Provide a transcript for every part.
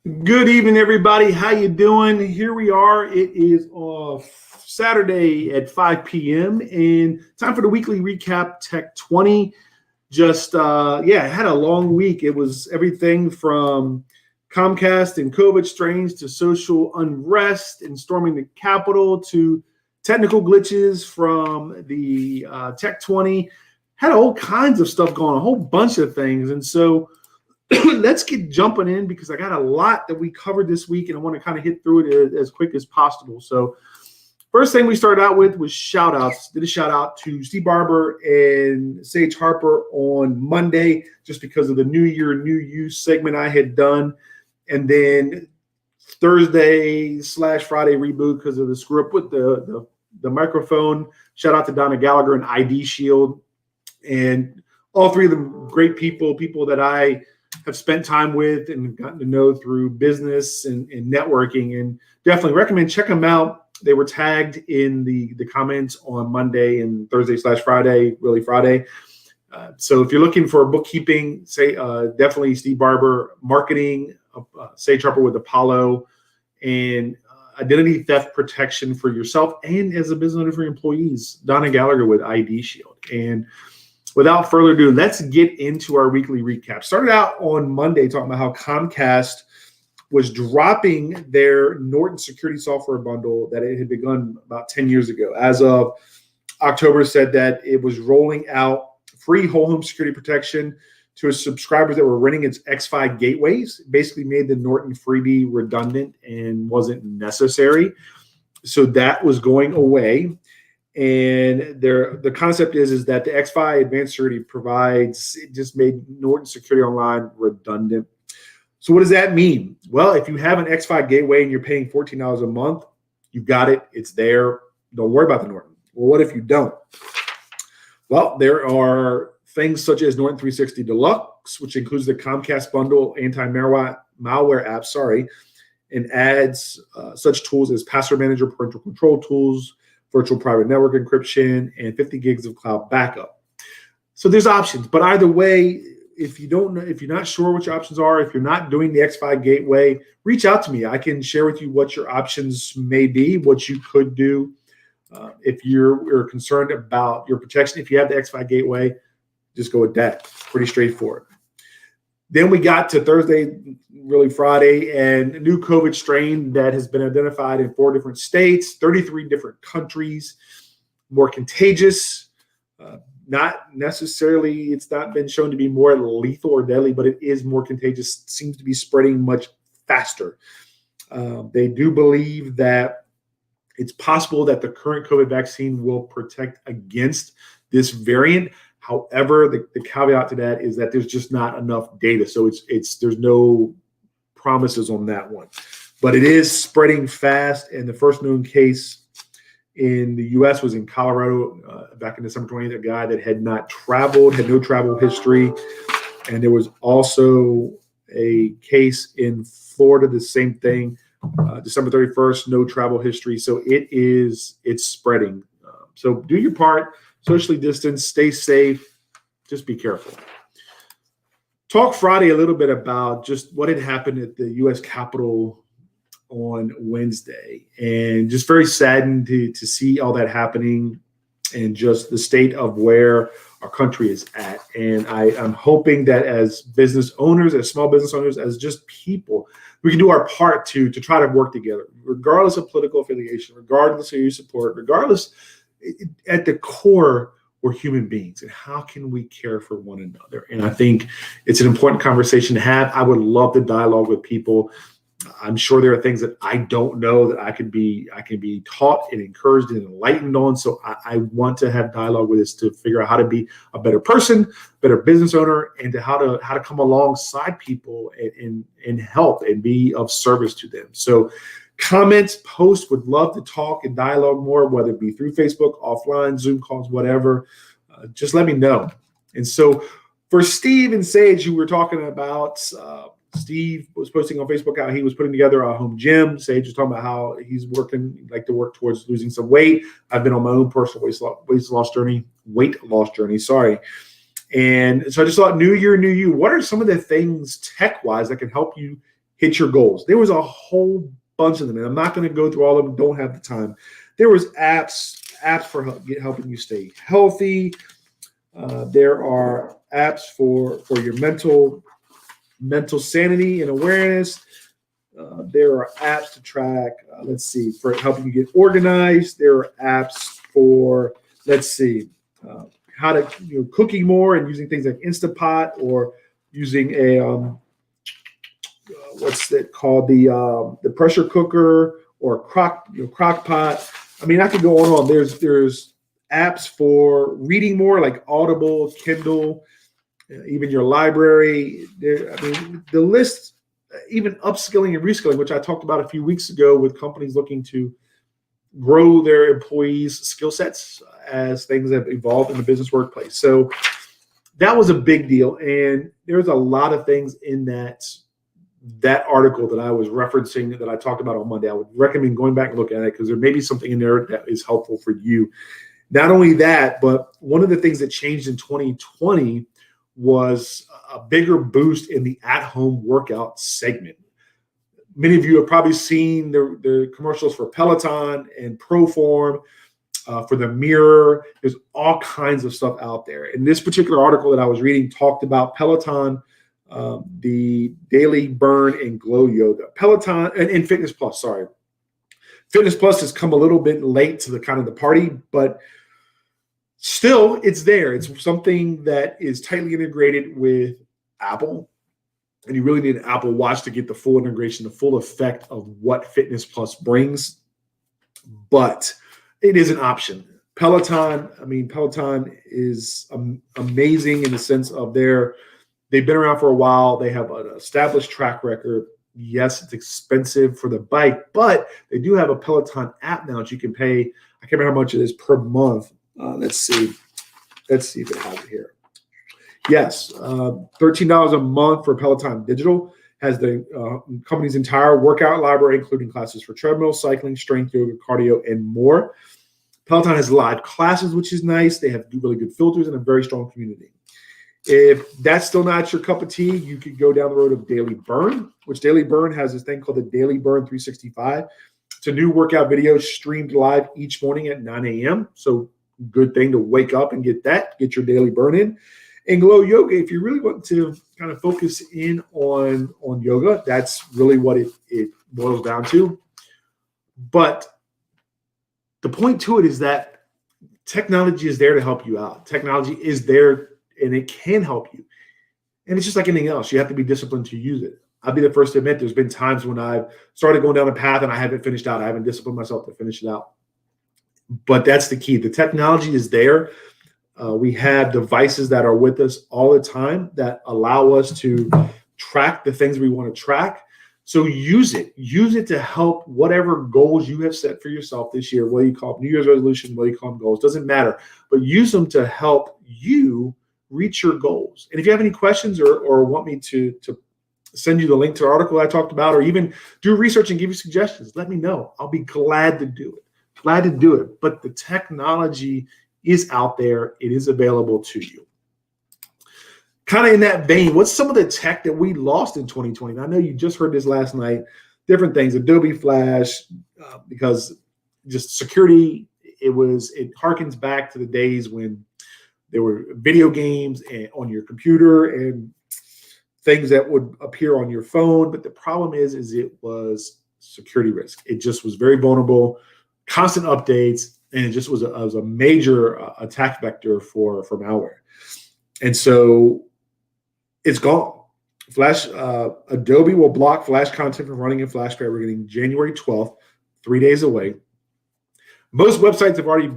Good evening, everybody. How you doing? Here we are. It is Saturday at 5 p.m. and time for the weekly recap. Tech 20. Had a long week. It was everything from Comcast and COVID strains to social unrest and storming the Capitol to technical glitches from the Tech 20. Had all kinds of stuff going on, a whole bunch of things, and so. Let's get jumping in because I got a lot that we covered this week and I want to kind of hit through it as quick as possible. So first thing we started out with was shout outs. Did a shout out to Steve Barber and Sage Harper on Monday just because of the New Year, New You segment I had done. And then Thursday/Friday reboot because of the screw up with the microphone. Shout out to Donna Gallagher and ID Shield. And all three of them great people that I have spent time with and gotten to know through business and networking, and definitely recommend check them out. They were tagged in the comments on Monday and Thursday/Friday, really Friday. So if you're looking for bookkeeping, definitely Steve Barber, marketing, Sage Harper with Apollo, and identity theft protection for yourself and as a business owner for your employees, Donna Gallagher with ID Shield. And without further ado, let's get into our weekly recap. Started out on Monday talking about how Comcast was dropping their Norton security software bundle that it had begun about 10 years ago. As of October, said that it was rolling out free whole home security protection to its subscribers that were renting its X5 gateways. Basically made the Norton freebie redundant and wasn't necessary. So that was going away. And the concept is that the X5 Advanced Security provides, it just made Norton Security Online redundant. So what does that mean? Well, if you have an X5 gateway and you're paying $14 a month, you've got it. It's there. Don't worry about the Norton. Well, what if you don't? Well, there are things such as Norton 360 Deluxe, which includes the Comcast bundle anti-malware app, and adds such tools as password manager, parental control tools, virtual private network encryption, and 50 gigs of cloud backup. So there's options, but either way, if you're not sure what your options are, if you're not doing the X5 gateway, reach out to me. I can share with you what your options may be, what you could do. If you're concerned about your protection, if you have the X5 gateway, just go with that. Pretty straightforward. Then we got to Thursday, really Friday, and a new COVID strain that has been identified in 4 different states, 33 different countries, more contagious. Not necessarily, it's not been shown to be more lethal or deadly, but it is more contagious, seems to be spreading much faster. They do believe that it's possible that the current COVID vaccine will protect against this variant. However, the caveat to that is that there's just not enough data. So there's no promises on that one. But it is spreading fast. And the first known case in the U.S. was in Colorado back in December 20th, a guy that had not traveled, had no travel history. And there was also a case in Florida, the same thing, December 31st, no travel history. So it's spreading. So do your part. Socially distance, stay safe, just be careful. Talk Friday a little bit about just what had happened at the U.S. Capitol on Wednesday, and just very saddened to see all that happening and just the state of where our country is at. And I'm hoping that as business owners, as small business owners, as just people, we can do our part to try to work together, regardless of political affiliation, regardless of your support, regardless. At the core, we're human beings, and how can we care for one another? And I think it's an important conversation to have. I would love to dialogue with people. I'm sure there are things that I don't know that I can be taught and encouraged and enlightened on. So I want to have dialogue with us to figure out how to be a better person, better business owner, and how to come alongside people and help and be of service to them. So comments, posts, would love to talk and dialogue more, whether it be through Facebook, offline, Zoom calls, whatever. Just let me know. And so for Steve and Sage, who we're talking about, Steve was posting on Facebook how he was putting together a home gym. Sage was talking about how he's like to work towards losing some weight. I've been on my own personal weight loss journey. And so I just thought, new year, new you. What are some of the things tech-wise that can help you hit your goals. There was a whole bunch of them, and I'm not going to go through all of them. Don't have the time. There was apps for helping you stay healthy. There are apps for your mental sanity and awareness. There are apps to track, for helping you get organized. There are apps for, how to, cooking more and using things like Instapot, or using a, what's that called? The pressure cooker, or crock pot. I mean, I could go on. There's apps for reading more, like Audible, Kindle, even your library. The list, even upskilling and reskilling, which I talked about a few weeks ago, with companies looking to grow their employees' skill sets as things have evolved in the business workplace. So that was a big deal. And there's a lot of things in that article that I was referencing that I talked about on Monday. I would recommend going back and looking at it, because there may be something in there that is helpful for you. Not only that, but one of the things that changed in 2020 was a bigger boost in the at-home workout segment. Many of you have probably seen the commercials for Peloton and Proform, for the Mirror. There's all kinds of stuff out there. And this particular article that I was reading talked about Peloton, the Daily Burn and Glow Yoga. Peloton and Fitness Plus, sorry. Fitness Plus has come a little bit late to the party, but still it's there. It's something that is tightly integrated with Apple. And you really need an Apple Watch to get the full integration, the full effect of what Fitness Plus brings. But it is an option. Peloton is amazing in the sense of they've been around for a while. They have an established track record. Yes, it's expensive for the bike, but they do have a Peloton app now that you can pay. I can't remember how much it is per month. Let's see if it has it here. Yes, $13 a month for Peloton Digital. Has the company's entire workout library, including classes for treadmill, cycling, strength, yoga, cardio, and more. Peloton has live classes, which is nice. They have really good filters and a very strong community. If that's still not your cup of tea, you could go down the road of Daily Burn, which Daily Burn has this thing called the Daily Burn 365. It's a new workout video streamed live each morning at 9 a.m. So good thing to wake up and get your Daily Burn in. And Glow Yoga, if you really want to kind of focus in on yoga, that's really what it boils down to. But the point to it is that technology is there to help you out. Technology is there and it can help you. And it's just like anything else. You have to be disciplined to use it. I'll be the first to admit there's been times when I've started going down a path and I haven't finished out. I haven't disciplined myself to finish it out. But that's the key. The technology is there. We have devices that are with us all the time that allow us to track the things we want to track. So use it. Use it to help whatever goals you have set for yourself this year, whether you call them New Year's resolution, whether you call them goals, doesn't matter. But use them to help you reach your goals. And if you have any questions or want me to send you the link to the article I talked about, or even do research and give you suggestions, let me know. I'll be glad to do it. But the technology is out there. It is available to you. Kind of in that vein, what's some of the tech that we lost in 2020? And I know you just heard this last night, different things, Adobe Flash, because just security, it harkens back to the days when there were video games on your computer and things that would appear on your phone. But the problem is it was security risk. It just was very vulnerable, constant updates, and it just was a major attack vector for malware. And so it's gone. Adobe will block Flash content from running in Flash beginning January 12th, 3 days away. Most websites have already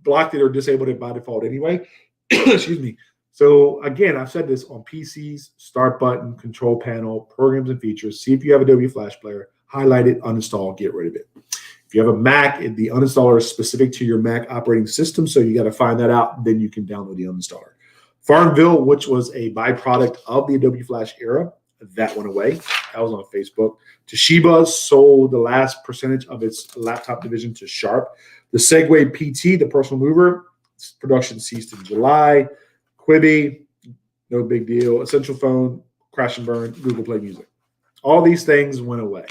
blocked it or disabled it by default anyway. Excuse me. So again, I've said this on PCs, start button, control panel, programs and features. See if you have Adobe Flash Player, highlight it, uninstall, get rid of it. If you have a Mac, the uninstaller is specific to your Mac operating system, so you got to find that out. Then you can download the uninstaller. Farmville, which was a byproduct of the Adobe Flash era, that went away. That was on Facebook. Toshiba sold the last percentage of its laptop division to Sharp. The Segway PT, the personal mover, production ceased in July. Quibi, no big deal. Essential Phone, crash and burn. Google Play Music. All these things went away.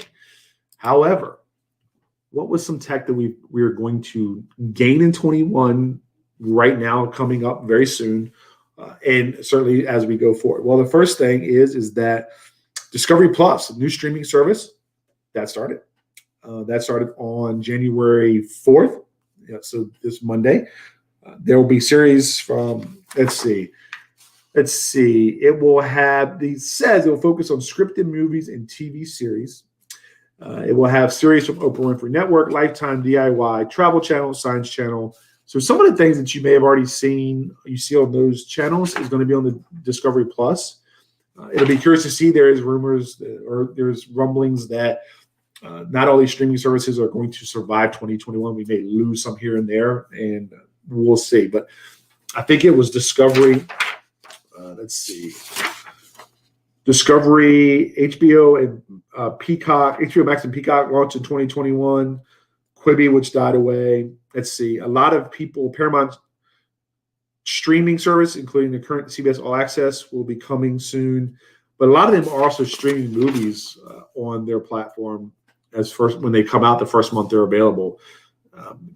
However, what was some tech that we are going to gain in 21 right now, coming up very soon, and certainly as we go forward? Well, the first thing is that Discovery Plus, a new streaming service, that started. That started on January 4th. Yeah, so this Monday. There will be series from, let's see. It will have, it says it will focus on scripted movies and TV series. It will have series from Oprah Winfrey Network, Lifetime, DIY, Travel Channel, Science Channel. So some of the things that you may have already seen, you see on those channels, is going to be on the Discovery Plus. It'll be curious to see. There's rumblings that not all these streaming services are going to survive 2021. We may lose some here and there, and we'll see. But I think it was Discovery. Let's see. Discovery, HBO, and Peacock, HBO Max and Peacock launched in 2021. Quibi, which died away. Let's see. A lot of people, Paramount streaming service, including the current CBS All Access, will be coming soon. But a lot of them are also streaming movies on their platform when they come out the first month they're available,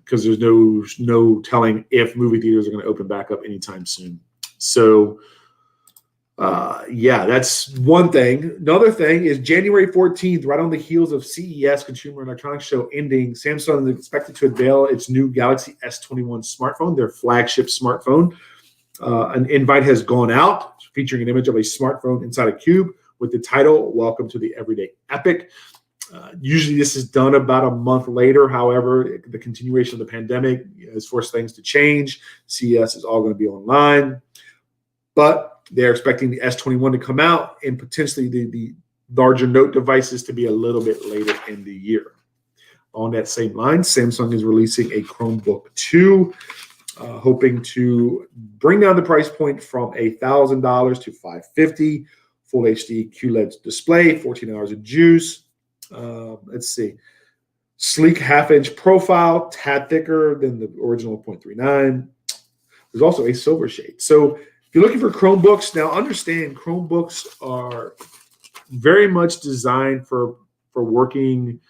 because there's no telling if movie theaters are going to open back up anytime soon. So that's one thing. Another thing is January 14th, right on the heels of CES, Consumer Electronics Show, ending, Samsung is expected to unveil its new Galaxy S21 smartphone, their flagship smartphone. An invite has gone out featuring an image of a smartphone inside a cube with the title, "Welcome to the Everyday Epic." Usually this is done about a month later. However, the continuation of the pandemic has forced things to change. CES is all going to be online. But they're expecting the S21 to come out and potentially the larger Note devices to be a little bit later in the year. On that same line, Samsung is releasing a Chromebook 2, hoping to bring down the price point from $1,000 to $550. Full HD QLED display, 14 hours of juice. Let's see. Sleek half-inch profile, tad thicker than the original 0.39. There's also a silver shade. So if you're looking for Chromebooks, now understand Chromebooks are very much designed for working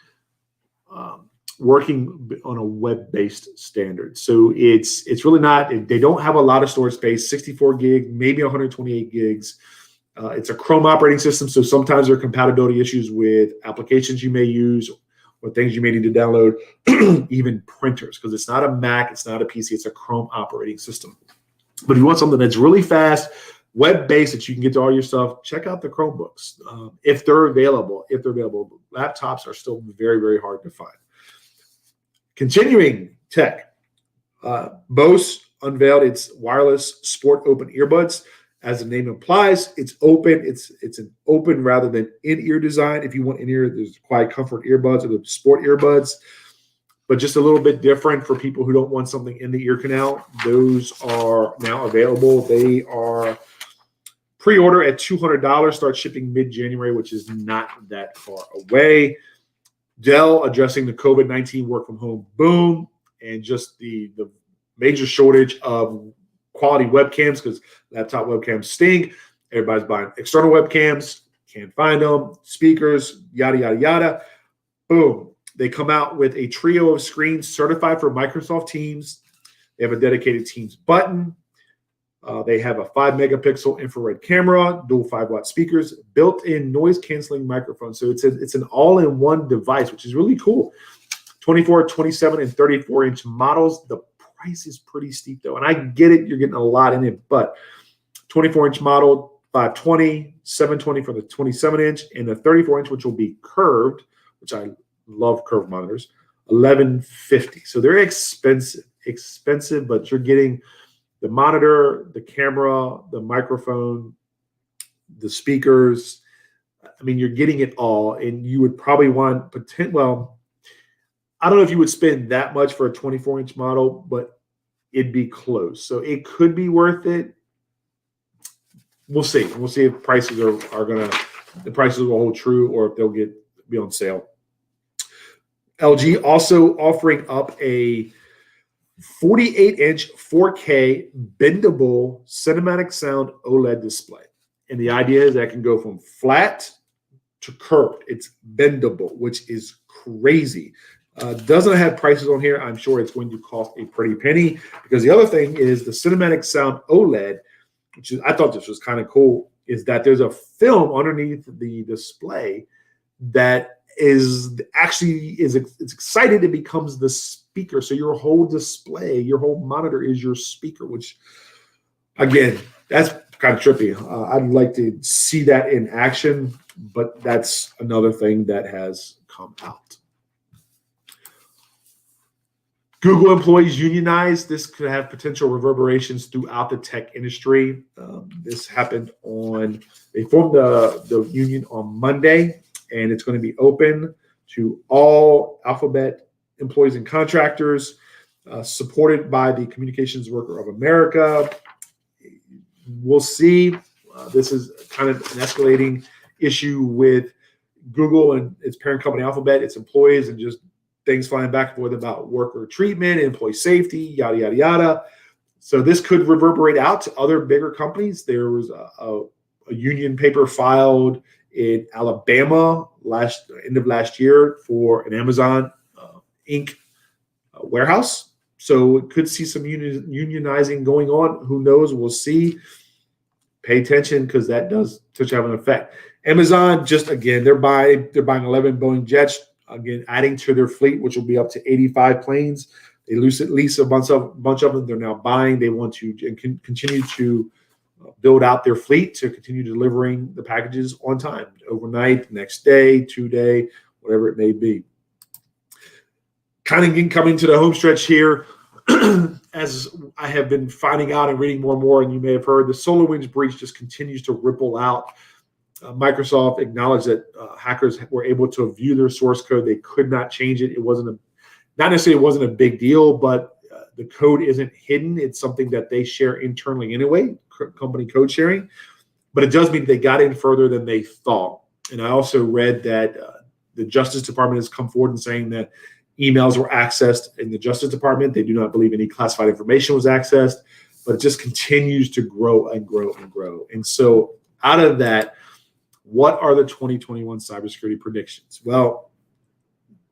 on a web-based standard. So it's really not. They don't have a lot of storage space. 64 gig, maybe 128 gigs. It's a Chrome operating system, so sometimes there are compatibility issues with applications you may use or things you may need to download, even printers, because it's not a Mac, it's not a PC, it's a Chrome operating system. But if you want something that's really fast, web-based, that you can get to all your stuff, check out the Chromebooks if they're available. Laptops are still very, very hard to find. Continuing tech, Bose unveiled its wireless sport open earbuds. As the name implies, it's open. It's an open rather than in-ear design. If you want in-ear, there's Quiet Comfort earbuds or the sport earbuds, but just a little bit different for people who don't want something in the ear canal. Those are now available. They are pre-order at $200, start shipping mid-January, which is not that far away. Dell addressing the COVID-19 work from home boom and just the major shortage of quality webcams, because laptop webcams stink. Everybody's buying external webcams, can't find them, speakers, yada, yada, yada. Boom. They come out with a trio of screens certified for Microsoft Teams. They have a dedicated Teams button. They have a 5-megapixel infrared camera, dual 5-watt speakers, built-in noise-canceling microphone. So it's an all-in-one device, which is really cool. 24, 27, and 34-inch models. The price is pretty steep, though. And I get it. You're getting a lot in it. But 24-inch model, $520, $720 for the 27-inch, and the 34-inch, which will be curved, which I love curved monitors, $1,150. So they're expensive, but you're getting the monitor, the camera, the microphone, the speakers. I mean, you're getting it all, and you would probably want I don't know if you would spend that much for a 24-inch model, but it'd be close. So it could be worth it. We'll see. We'll see if prices the prices will hold true or if they'll be on sale. LG also offering up a 48-inch 4K bendable cinematic sound OLED display. And the idea is that it can go from flat to curved. It's bendable, which is crazy. Doesn't have prices on here. I'm sure it's going to cost a pretty penny, because the other thing is the Cinematic Sound OLED, which is, I thought this was kind of cool, is that there's a film underneath the display that is actually it's excited. It becomes the speaker. So your whole display, your whole monitor is your speaker, which again, that's kind of trippy. I'd like to see that in action, but that's another thing that has come out. Google employees unionized. This could have potential reverberations throughout the tech industry. This happened they formed the union on Monday, and it's going to be open to all Alphabet employees and contractors, supported by the Communications Worker of America. We'll see. This is kind of an escalating issue with Google and its parent company Alphabet, its employees, and just things flying back and forth about worker treatment, employee safety, yada, yada, yada. So this could reverberate out to other bigger companies. There was a union paper filed in Alabama end of last year for an Amazon Inc. Warehouse. So it could see some unionizing going on. Who knows? We'll see. Pay attention, because that does have an effect. Amazon, just again, they're buying 11 Boeing jets, again, adding to their fleet, which will be up to 85 planes. They lease a bunch of them. They're now buying. They want to continue to build out their fleet to continue delivering the packages on time, overnight, next day, 2-day, whatever it may be. Kind of coming to the home stretch here, as I have been finding out and reading more and more, and you may have heard, the SolarWinds breach just continues to ripple out. Microsoft acknowledged that hackers were able to view their source code. They could not change it. It wasn't a big deal, but the code isn't hidden. It's something that they share internally anyway, company code sharing. But it does mean they got in further than they thought. And I also read that the Justice Department has come forward and saying that emails were accessed in the Justice Department. They do not believe any classified information was accessed, but it just continues to grow and grow and grow. And so out of that, what are the 2021 cybersecurity predictions? Well,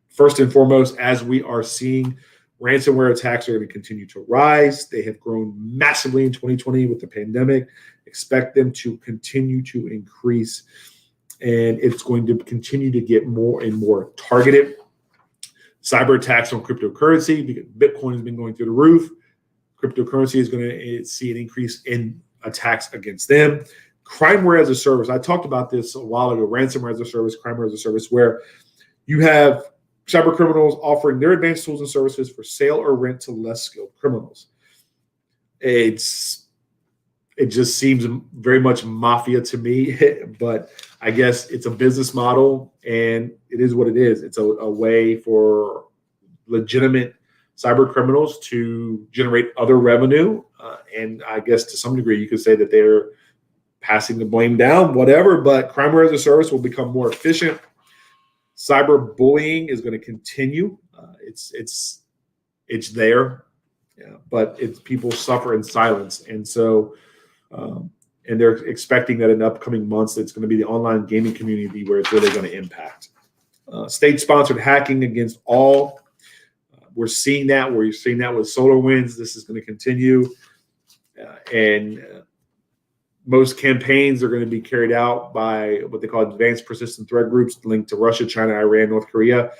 first and foremost, as we are seeing, ransomware attacks are going to continue to rise. They have grown massively in 2020 with the pandemic. Expect them to continue to increase, and it's going to continue to get more and more targeted. Cyber attacks on cryptocurrency, because Bitcoin has been going through the roof. Cryptocurrency is going to see an increase in attacks against them. Crimeware as a service. I talked about this a while ago. Ransomware as a service, crimeware as a service, where you have cyber criminals offering their advanced tools and services for sale or rent to less skilled criminals. It just seems very much mafia to me, but I guess it's a business model, and it is what it is. It's a way for legitimate cyber criminals to generate other revenue, and I guess to some degree you could say that they're passing the blame down, whatever, but crimeware as a service will become more efficient. Cyber bullying is going to continue. It's there, yeah, but people suffer in silence. And so, and they're expecting that in upcoming months, it's going to be the online gaming community where it's really going to impact. State-sponsored hacking against all. We're seeing that. We're seeing that with SolarWinds. This is going to continue. Most campaigns are going to be carried out by what they call advanced persistent threat groups linked to Russia, China, Iran, North Korea.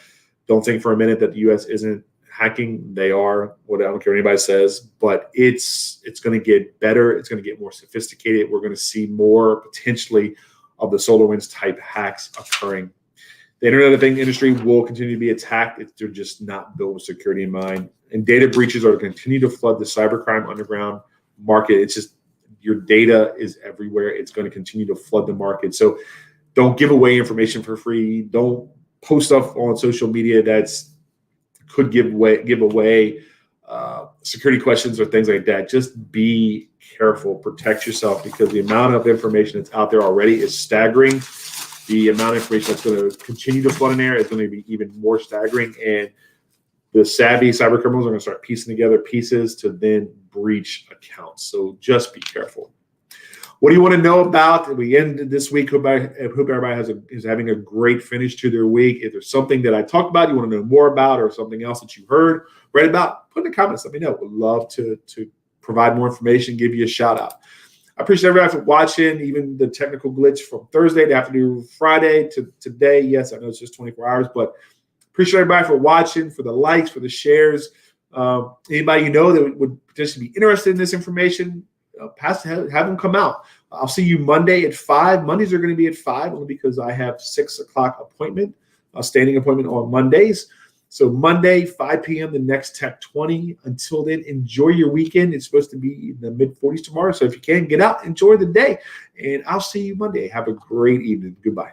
Don't think for a minute that the U.S. isn't hacking. They are. I don't care what anybody says, but it's going to get better. It's going to get more sophisticated. We're going to see more potentially of the SolarWinds type hacks occurring. The Internet of Things industry will continue to be attacked. They're just not built with security in mind. And data breaches are going to continue to flood the cybercrime underground market. It's just, your data is everywhere. It's going to continue to flood the market. So don't give away information for free. Don't post stuff on social media that's could give away security questions or things like that. Just be careful. Protect yourself, because the amount of information that's out there already is staggering. The amount of information that's going to continue to flood in there is going to be even more staggering. And the savvy cyber criminals are going to start piecing together pieces to then breach accounts. So just be careful. What do you want to know about? We ended this week. Hope everybody is having a great finish to their week. If there's something that I talked about you want to know more about, or something else that you heard, read about, put in the comments. Let me know. Would love to provide more information, give you a shout out. I appreciate everybody for watching, even the technical glitch from Thursday to afternoon Friday to today. Yes, I know it's just 24 hours, but appreciate everybody for watching, for the likes, for the shares. Anybody you know that would potentially be interested in this information, have them come out. I'll see you Monday at 5. Mondays are going to be at 5 only because I have 6 o'clock appointment, a standing appointment on Mondays. So Monday, 5 p.m., the next Tech 20. Until then, enjoy your weekend. It's supposed to be in the mid-40s tomorrow. So if you can, get out, enjoy the day. And I'll see you Monday. Have a great evening. Goodbye.